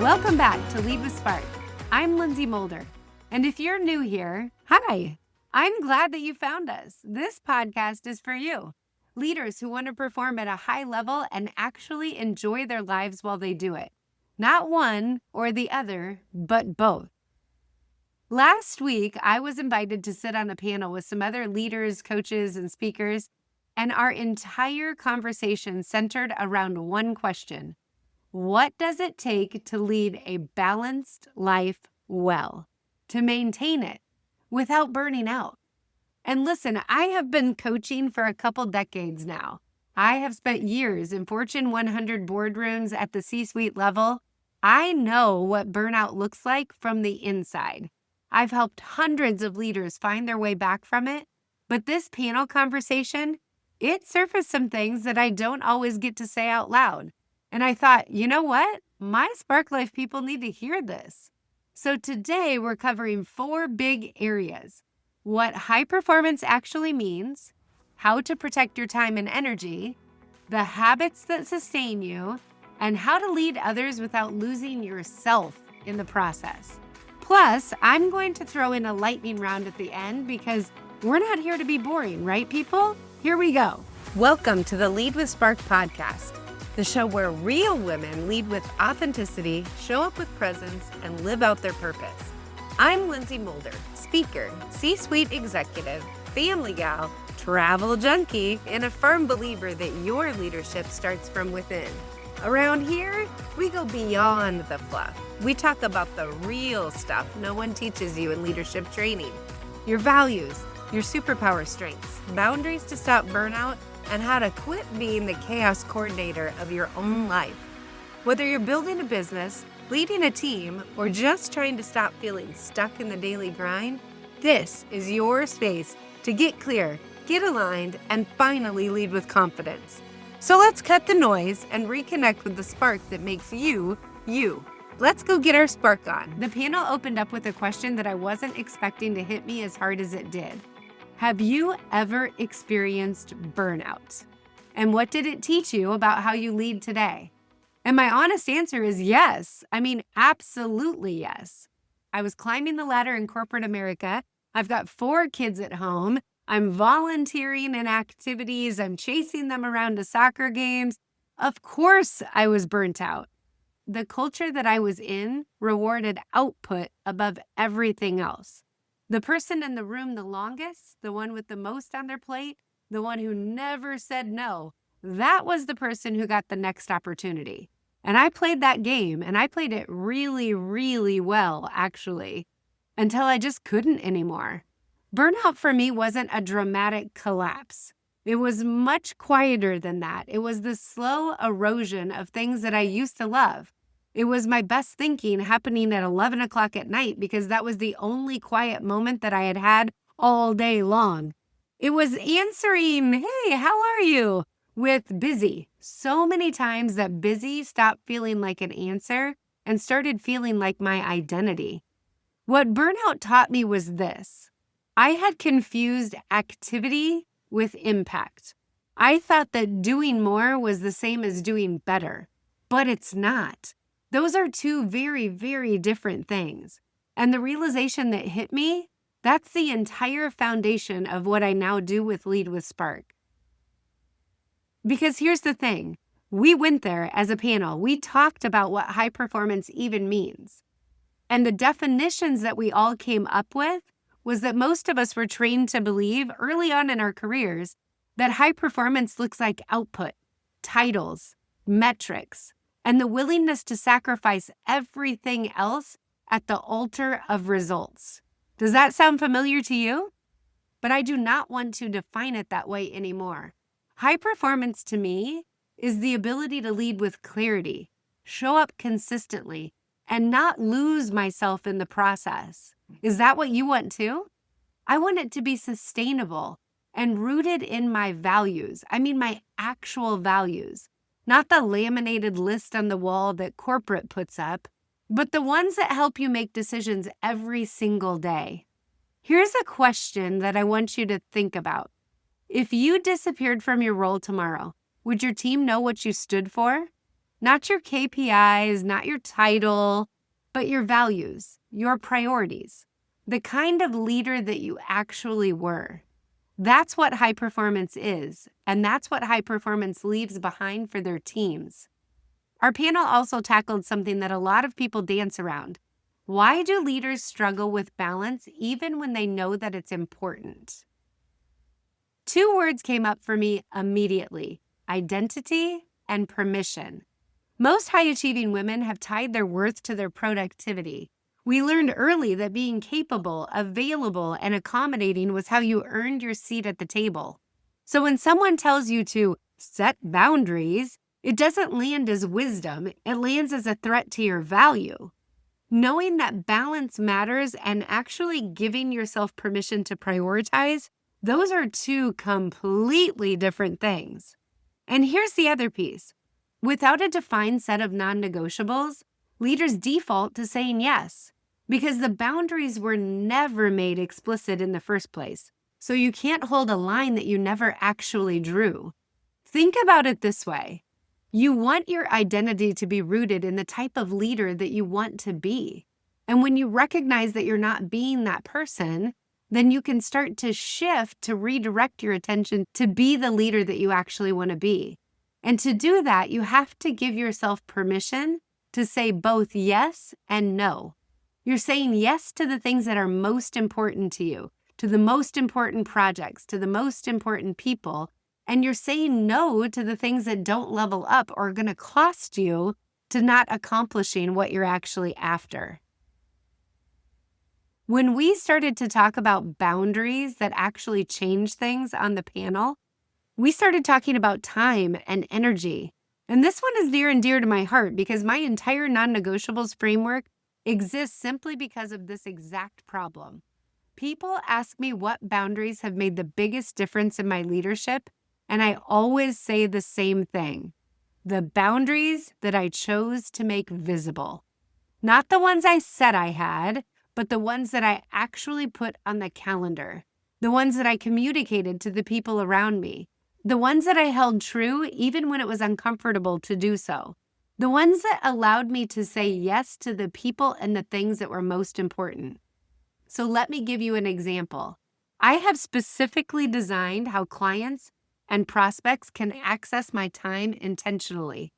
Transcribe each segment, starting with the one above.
Welcome back to Lead with Spark. I'm Lynsey Mulder. And if you're new here, hi. I'm glad that you found us. This podcast is for you. Leaders who want to perform at a high level and actually enjoy their lives while they do it. Not one or the other, but both. Last week, I was invited to sit on a panel with some other leaders, coaches, and speakers, and our entire conversation centered around one question. What does it take to lead a balanced life well, to maintain it without burning out? And listen, I have been coaching for a couple decades now. I have spent years in Fortune 100 boardrooms at the C-suite level. I know what burnout looks like from the inside. I've helped hundreds of leaders find their way back from it. But this panel conversation, it surfaced some things that I don't always get to say out loud. And I thought, you know what? My Spark Life people need to hear this. So today we're covering 4 big areas. What high performance actually means, how to protect your time and energy, the habits that sustain you, and how to lead others without losing yourself in the process. Plus, I'm going to throw in a lightning round at the end because we're not here to be boring, right, people? Here we go. Welcome to the Lead with Spark podcast, the show where real women lead with authenticity, show up with presence, and live out their purpose. I'm Lynsey Mulder, speaker, C-suite executive, family gal, travel junkie, and a firm believer that your leadership starts from within. Around here, we go beyond the fluff. We talk about the real stuff no one teaches you in leadership training. Your values, your superpower strengths, boundaries to stop burnout, and how to quit being the chaos coordinator of your own life. Whether you're building a business, leading a team, or just trying to stop feeling stuck in the daily grind, this is your space to get clear, get aligned, and finally lead with confidence. So let's cut the noise and reconnect with the spark that makes you, you. Let's go get our spark on. The panel opened up with a question that I wasn't expecting to hit me as hard as it did. Have you ever experienced burnout? And what did it teach you about how you lead today? And my honest answer is yes. I mean, absolutely yes. I was climbing the ladder in corporate America. I've got 4 kids at home. I'm volunteering in activities. I'm chasing them around to soccer games. Of course, I was burnt out. The culture that I was in rewarded output above everything else. The person in the room the longest, the one with the most on their plate, the one who never said no, that was the person who got the next opportunity. And I played that game, and I played it really, really well, actually, until I just couldn't anymore. Burnout for me wasn't a dramatic collapse. It was much quieter than that. It was the slow erosion of things that I used to love. It was my best thinking happening at 11 o'clock at night because that was the only quiet moment that I had had all day long. It was answering, hey, how are you? With busy. So many times that busy stopped feeling like an answer and started feeling like my identity. What burnout taught me was this. I had confused activity with impact. I thought that doing more was the same as doing better, but it's not. Those are 2 very, very different things. And the realization that hit me, that's the entire foundation of what I now do with Lead with Spark. Because here's the thing. We went there as a panel. We talked about what high performance even means. And the definitions that we all came up with was that most of us were trained to believe early on in our careers that high performance looks like output, titles, metrics, and the willingness to sacrifice everything else at the altar of results. Does that sound familiar to you? But I do not want to define it that way anymore. High performance to me is the ability to lead with clarity, show up consistently, and not lose myself in the process. Is that what you want too? I want it to be sustainable and rooted in my values. I mean, my actual values, not the laminated list on the wall that corporate puts up, but the ones that help you make decisions every single day. Here's a question that I want you to think about. If you disappeared from your role tomorrow, would your team know what you stood for? Not your KPIs, not your title, but your values, your priorities, the kind of leader that you actually were. That's what high performance is, and that's what high performance leaves behind for their teams. Our panel also tackled something that a lot of people dance around. Why do leaders struggle with balance even when they know that it's important? 2 words came up for me immediately: identity and permission. Most high-achieving women have tied their worth to their productivity. We learned early that being capable, available, and accommodating was how you earned your seat at the table. So when someone tells you to set boundaries, it doesn't land as wisdom, it lands as a threat to your value. Knowing that balance matters and actually giving yourself permission to prioritize, those are 2 completely different things. And here's the other piece. Without a defined set of non-negotiables, leaders default to saying yes because the boundaries were never made explicit in the first place. So you can't hold a line that you never actually drew. Think about it this way. You want your identity to be rooted in the type of leader that you want to be. And when you recognize that you're not being that person, then you can start to shift to redirect your attention to be the leader that you actually want to be. And to do that, you have to give yourself permission to say both yes and no. You're saying yes to the things that are most important to you, to the most important projects, to the most important people, and you're saying no to the things that don't level up or are going to cost you to not accomplishing what you're actually after. When we started to talk about boundaries that actually change things on the panel, we started talking about time and energy. And this one is near and dear to my heart because my entire non-negotiables framework exists simply because of this exact problem. People ask me what boundaries have made the biggest difference in my leadership, and I always say the same thing: the boundaries that I chose to make visible. Not the ones I said I had, but the ones that I actually put on the calendar, the ones that I communicated to the people around me, the ones that I held true even when it was uncomfortable to do so, the ones that allowed me to say yes to the people and the things that were most important. So let me give you an example. I have specifically designed how clients and prospects can access my time intentionally.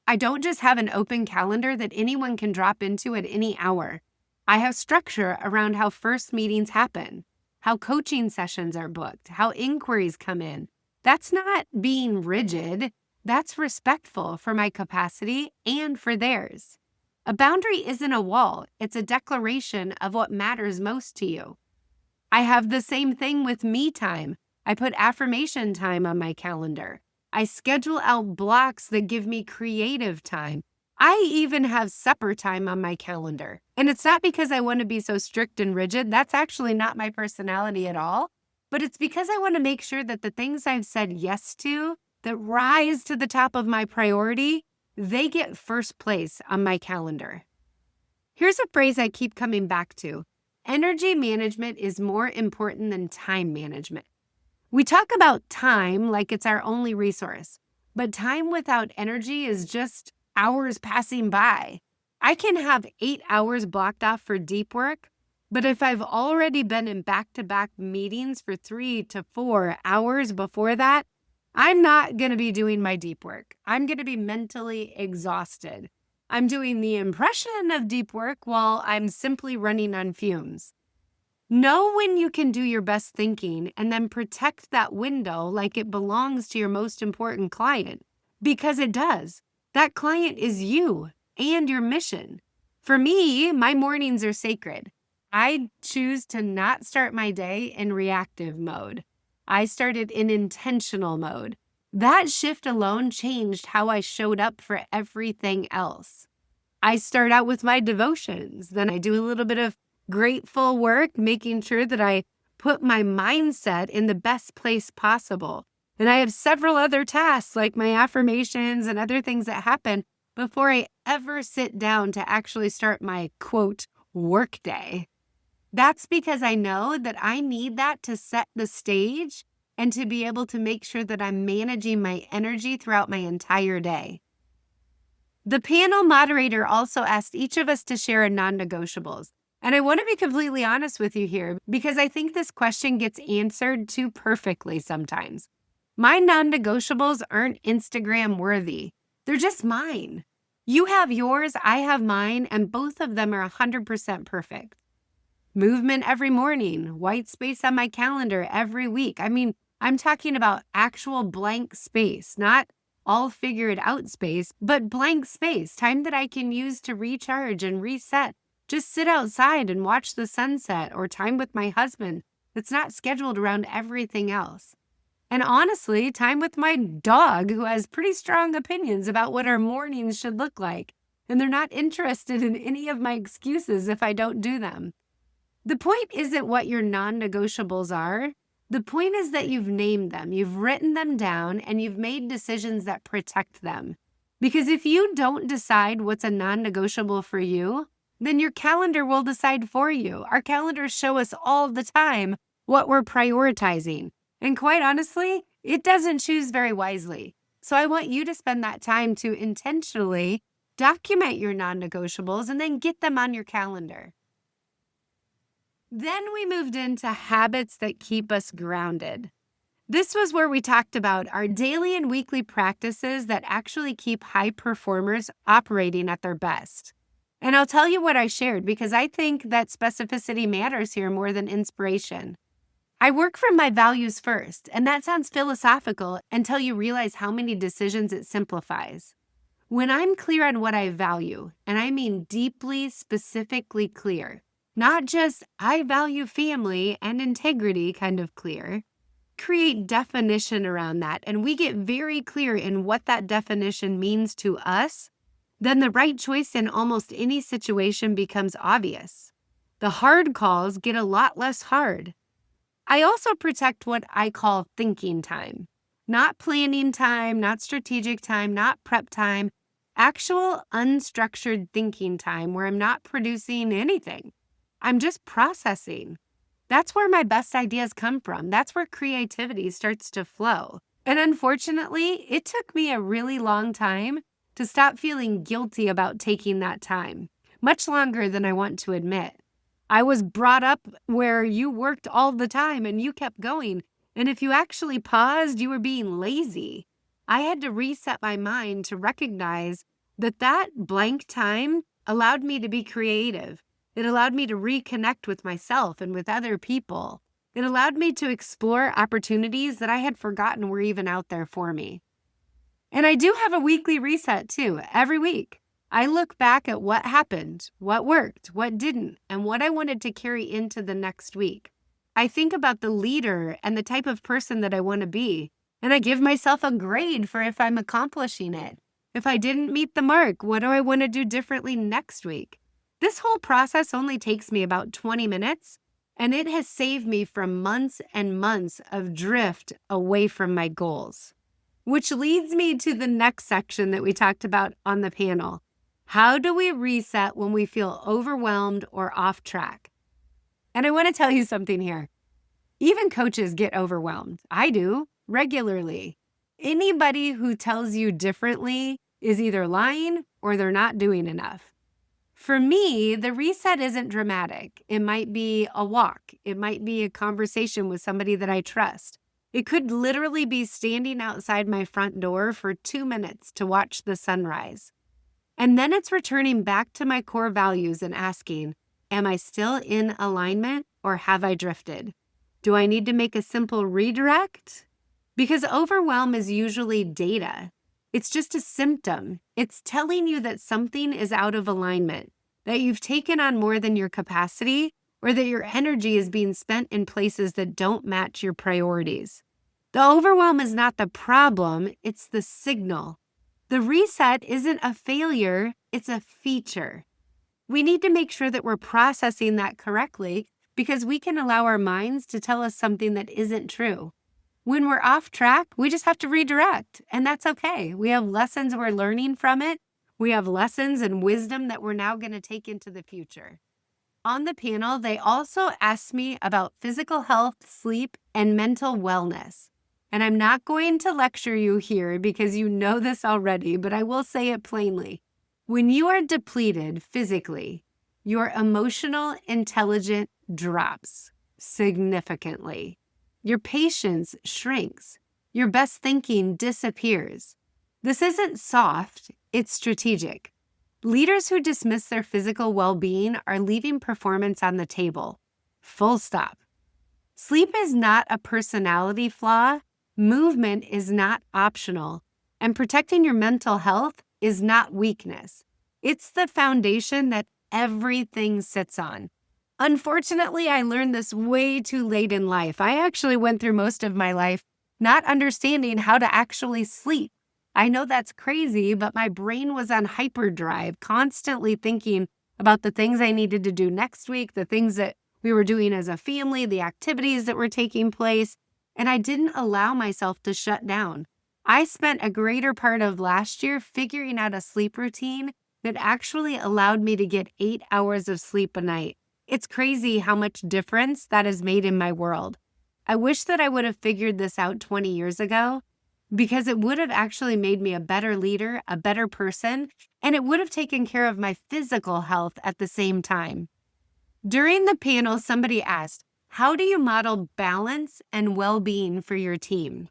I don't just have an open calendar that anyone can drop into at any hour. I have structure around how first meetings happen, how coaching sessions are booked, how inquiries come in. That's not being rigid. That's respectful for my capacity and for theirs. A boundary isn't a wall. It's a declaration of what matters most to you. I have the same thing with me time. I put affirmation time on my calendar. I schedule out blocks that give me creative time. I even have supper time on my calendar. And it's not because I want to be so strict and rigid. That's actually not my personality at all. But it's because I want to make sure that the things I've said yes to that rise to the top of my priority, they get first place on my calendar. Here's a phrase I keep coming back to. Energy management is more important than time management. We talk about time like it's our only resource, but time without energy is just hours passing by. I can have 8 hours blocked off for deep work, but if I've already been in back-to-back meetings for 3 to 4 hours before that, I'm not going to be doing my deep work. I'm going to be mentally exhausted. I'm doing the impression of deep work while I'm simply running on fumes. Know when you can do your best thinking and then protect that window like it belongs to your most important client, because it does. That client is you and your mission. For me, my mornings are sacred. I choose to not start my day in reactive mode. I started in intentional mode. That shift alone changed how I showed up for everything else. I start out with my devotions, then I do a little bit of grateful work, making sure that I put my mindset in the best place possible. And I have several other tasks like my affirmations and other things that happen before I ever sit down to actually start my quote work day. That's because I know that I need that to set the stage and to be able to make sure that I'm managing my energy throughout my entire day. The panel moderator also asked each of us to share a non-negotiables. And I want to be completely honest with you here because I think this question gets answered too perfectly sometimes. My non-negotiables aren't Instagram worthy. They're just mine. You have yours, I have mine, and both of them are 100% perfect. Movement every morning, white space on my calendar every week. I mean, I'm talking about actual blank space, not all figured out space, but blank space, time that I can use to recharge and reset. Just sit outside and watch the sunset, or time with my husband that's not scheduled around everything else. And honestly, time with my dog, who has pretty strong opinions about what our mornings should look like, and they're not interested in any of my excuses if I don't do them. The point isn't what your non-negotiables are. The point is that you've named them, you've written them down, and you've made decisions that protect them. Because if you don't decide what's a non-negotiable for you, then your calendar will decide for you. Our calendars show us all the time what we're prioritizing. And quite honestly, it doesn't choose very wisely. So I want you to spend that time to intentionally document your non-negotiables and then get them on your calendar. Then we moved into habits that keep us grounded. This was where we talked about our daily and weekly practices that actually keep high performers operating at their best. And I'll tell you what I shared because I think that specificity matters here more than inspiration. I work from my values first, and that sounds philosophical until you realize how many decisions it simplifies. When I'm clear on what I value, and I mean deeply, specifically clear, not just I value family and integrity kind of clear, create definition around that, and we get very clear in what that definition means to us, then the right choice in almost any situation becomes obvious. The hard calls get a lot less hard. I also protect what I call thinking time. Not planning time, not strategic time, not prep time, actual unstructured thinking time where I'm not producing anything. I'm just processing. That's where my best ideas come from. That's where creativity starts to flow. And unfortunately, it took me a really long time to stop feeling guilty about taking that time, much longer than I want to admit. I was brought up where you worked all the time and you kept going. And if you actually paused, you were being lazy. I had to reset my mind to recognize that that blank time allowed me to be creative. It allowed me to reconnect with myself and with other people. It allowed me to explore opportunities that I had forgotten were even out there for me. And I do have a weekly reset too, every week. I look back at what happened, what worked, what didn't, and what I wanted to carry into the next week. I think about the leader and the type of person that I want to be, and I give myself a grade for if I'm accomplishing it. If I didn't meet the mark, what do I want to do differently next week? This whole process only takes me about 20 minutes, and it has saved me from months and months of drift away from my goals. Which leads me to the next section that we talked about on the panel. How do we reset when we feel overwhelmed or off track? And I want to tell you something here. Even coaches get overwhelmed. I do, regularly. Anybody who tells you differently is either lying or they're not doing enough. For me, the reset isn't dramatic. It might be a walk. It might be a conversation with somebody that I trust. It could literally be standing outside my front door for 2 minutes to watch the sunrise. And then it's returning back to my core values and asking, am I still in alignment or have I drifted? Do I need to make a simple redirect? Because overwhelm is usually data. It's just a symptom. It's telling you that something is out of alignment, that you've taken on more than your capacity, or that your energy is being spent in places that don't match your priorities. The overwhelm is not the problem, it's the signal. The reset isn't a failure, it's a feature. We need to make sure that we're processing that correctly because we can allow our minds to tell us something that isn't true. When we're off track, we just have to redirect, and that's okay. We have lessons we're learning from it. We have lessons and wisdom that we're now going to take into the future. On the panel, they also asked me about physical health, sleep, and mental wellness. And I'm not going to lecture you here because you know this already, but I will say it plainly. When you are depleted physically, your emotional intelligence drops significantly. Your patience shrinks. Your best thinking disappears. This isn't soft, it's strategic. Leaders who dismiss their physical well-being are leaving performance on the table. Full stop. Sleep is not a personality flaw. Movement is not optional. And protecting your mental health is not weakness. It's the foundation that everything sits on. Unfortunately, I learned this way too late in life. I actually went through most of my life not understanding how to actually sleep. I know that's crazy, but my brain was on hyperdrive, constantly thinking about the things I needed to do next week, the things that we were doing as a family, the activities that were taking place, and I didn't allow myself to shut down. I spent a greater part of last year figuring out a sleep routine that actually allowed me to get 8 hours of sleep a night. It's crazy how much difference that has made in my world. I wish that I would have figured this out 20 years ago because it would have actually made me a better leader, a better person, and it would have taken care of my physical health at the same time. During the panel, somebody asked, how do you model balance and well-being for your team?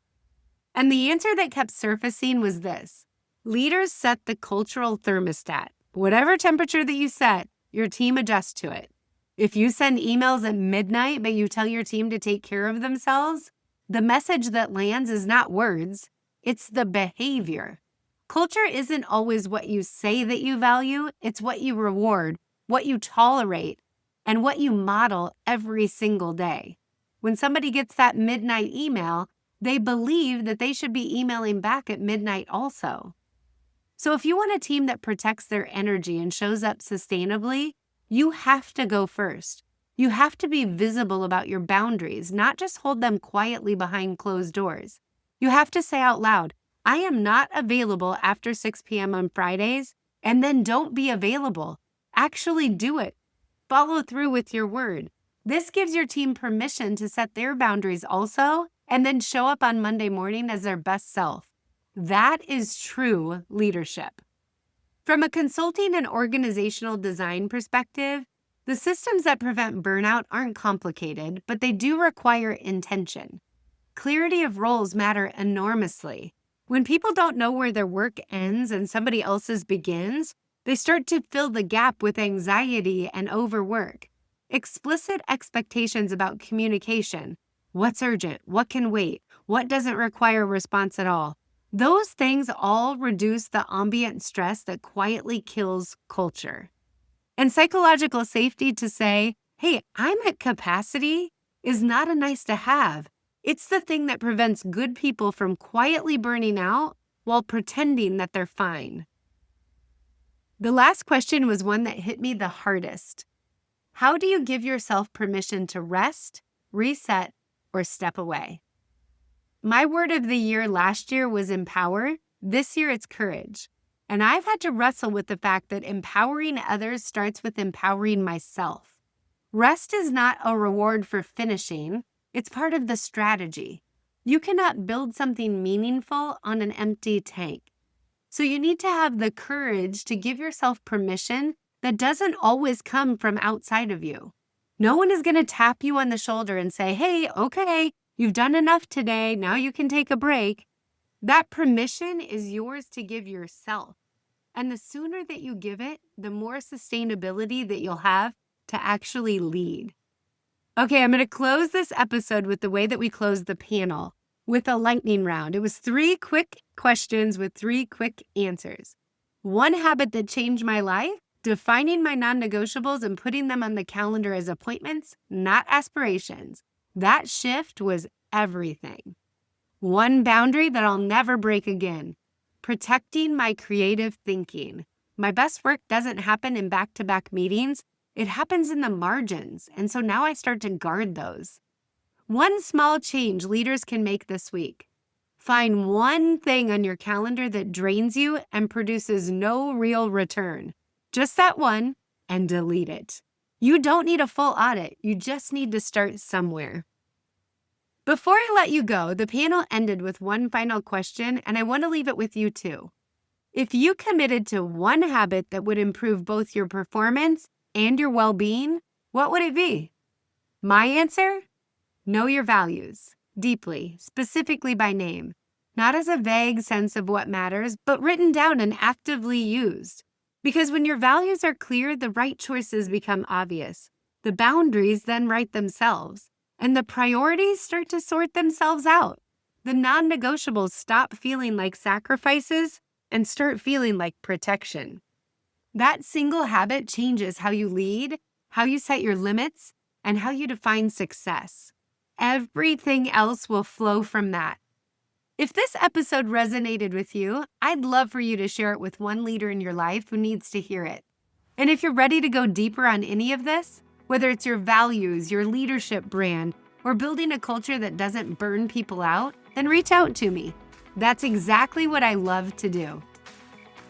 And the answer that kept surfacing was this: leaders set the cultural thermostat. Whatever temperature that you set, your team adjusts to it. If you send emails at midnight, but you tell your team to take care of themselves, the message that lands is not words, it's the behavior. Culture isn't always what you say that you value, it's what you reward, what you tolerate, and what you model every single day. When somebody gets that midnight email, they believe that they should be emailing back at midnight also. So if you want a team that protects their energy and shows up sustainably, you have to go first. You have to be visible about your boundaries, not just hold them quietly behind closed doors. You have to say out loud, I am not available after 6 p.m. on Fridays, and then don't be available. Actually do it. Follow through with your word. This gives your team permission to set their boundaries also, and then show up on Monday morning as their best self. That is true leadership. From a consulting and organizational design perspective, the systems that prevent burnout aren't complicated, but they do require intention. Clarity of roles matter enormously. When people don't know where their work ends and somebody else's begins, they start to fill the gap with anxiety and overwork. Explicit expectations about communication. What's urgent? What can wait? What doesn't require response at all? Those things all reduce the ambient stress that quietly kills culture. And psychological safety to say, hey, I'm at capacity is not a nice to have. It's the thing that prevents good people from quietly burning out while pretending that they're fine. The last question was one that hit me the hardest. How do you give yourself permission to rest, reset, or step away? My word of the year last year was empower. This year it's courage. And I've had to wrestle with the fact that empowering others starts with empowering myself. Rest is not a reward for finishing. It's part of the strategy. You cannot build something meaningful on an empty tank. So you need to have the courage to give yourself permission that doesn't always come from outside of you. No one is going to tap you on the shoulder and say, hey, okay, you've done enough today. Now you can take a break. That permission is yours to give yourself. And the sooner that you give it, the more sustainability that you'll have to actually lead. Okay, I'm going to close this episode with the way that we closed the panel, with a lightning round. It was 3 quick questions with 3 quick answers. One habit that changed my life: defining my non-negotiables and putting them on the calendar as appointments, not aspirations. That shift was everything. One boundary that I'll never break again: protecting my creative thinking. My best work doesn't happen in back-to-back meetings. It happens in the margins. And so now I start to guard those. One small change leaders can make this week: find one thing on your calendar that drains you and produces no real return. Just that one, and delete it. You don't need a full audit. You just need to start somewhere. Before I let you go, the panel ended with one final question, and I want to leave it with you too. If you committed to one habit that would improve both your performance and your well-being, what would it be? My answer? Know your values deeply, specifically by name, not as a vague sense of what matters, but written down and actively used. Because when your values are clear, the right choices become obvious. The boundaries then write themselves, and the priorities start to sort themselves out. The non-negotiables stop feeling like sacrifices and start feeling like protection. That single habit changes how you lead, how you set your limits, and how you define success. Everything else will flow from that. If this episode resonated with you, I'd love for you to share it with one leader in your life who needs to hear it. And if you're ready to go deeper on any of this, whether it's your values, your leadership brand, or building a culture that doesn't burn people out, then reach out to me. That's exactly what I love to do.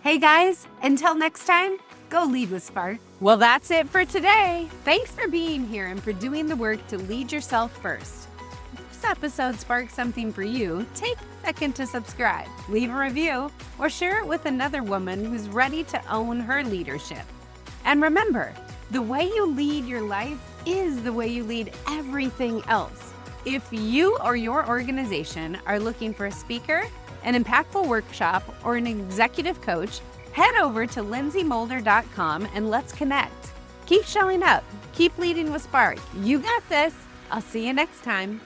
Hey guys, until next time, go lead with spark. Well, that's it for today. Thanks for being here and for doing the work to lead yourself first. If this episode sparked something for you, take a second to subscribe, leave a review, or share it with another woman who's ready to own her leadership. And remember, the way you lead your life is the way you lead everything else. If you or your organization are looking for a speaker, an impactful workshop, or an executive coach, head over to lynseyMulder.com and let's connect. Keep showing up. Keep leading with spark. You got this. I'll see you next time.